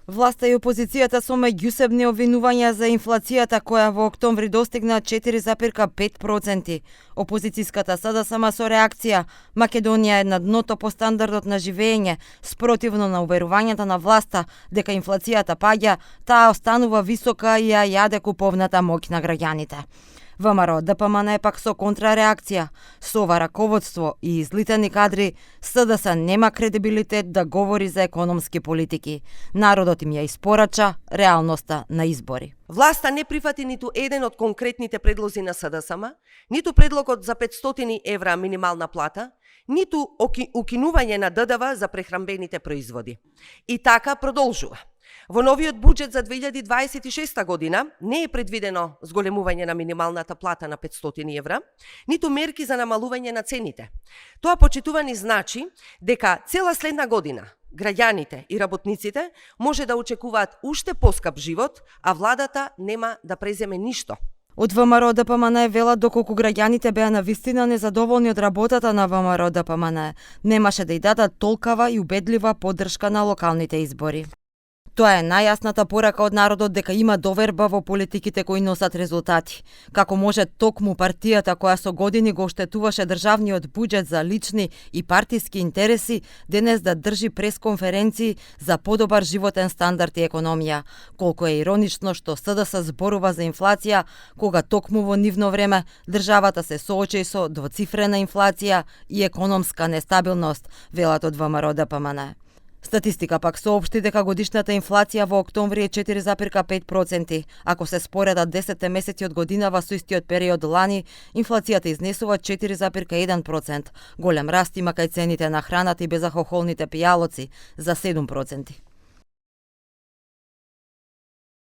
Власта и опозицијата со меѓусебни обвинувања за инфлацијата која во октомври достигна 4,5%. Опозицијската СДСМ со реакција: Македонија е на дното по стандардот на живење, спротивно на уверувањата на власта дека инфлацијата паѓа, таа останува висока и ја јаде куповната моќ на граѓаните. ВМРО ДПМН е пак со контрареакција. Со ова раководство и излитани кадри, СДС нема кредибилитет да говори за економски политики. Народот им ја испорача реалноста на избори. Власта не прифати ниту еден од конкретните предлози на СДСМ, ниту предлогот за 500 евра минимална плата, ниту укинување на ДДВ за прехранбените производи. И така продолжува. Во новиот буџет за 2026 година не е предвидено зголемување на минималната плата на 500 евра, ниту мерки за намалување на цените. Тоа, почитувани, значи дека цела следна година граѓаните и работниците може да очекуваат уште поскап живот, а владата нема да преземе ништо. Од ВМРО ДПМН велат доколку граѓаните беа навистина незадоволни од работата на ВМРО ДПМН, немаше да и дадат толкава и убедлива поддршка на локалните избори. Тоа е најјасната порака од народот дека има доверба во политиките кои носат резултати. Како може токму партијата која со години го оштетуваше државниот буџет за лични и партиски интереси, денес да држи пресконференции за подобар животен стандард и економија. Колку е иронично што СДС зборува за инфлација, кога токму во нивно време државата се соочи со двоцифрена инфлација и економска нестабилност, велат од ВМРО ДПМН. Статистика пак соопшти дека годишната инфлација во октомври е 4,5%. Ако се споредат 10 месеци од годинава со истиот период лани, инфлацијата изнесува 4,1%. Голем раст има кај цените на храната и безалкохолните пијалоци за 7%.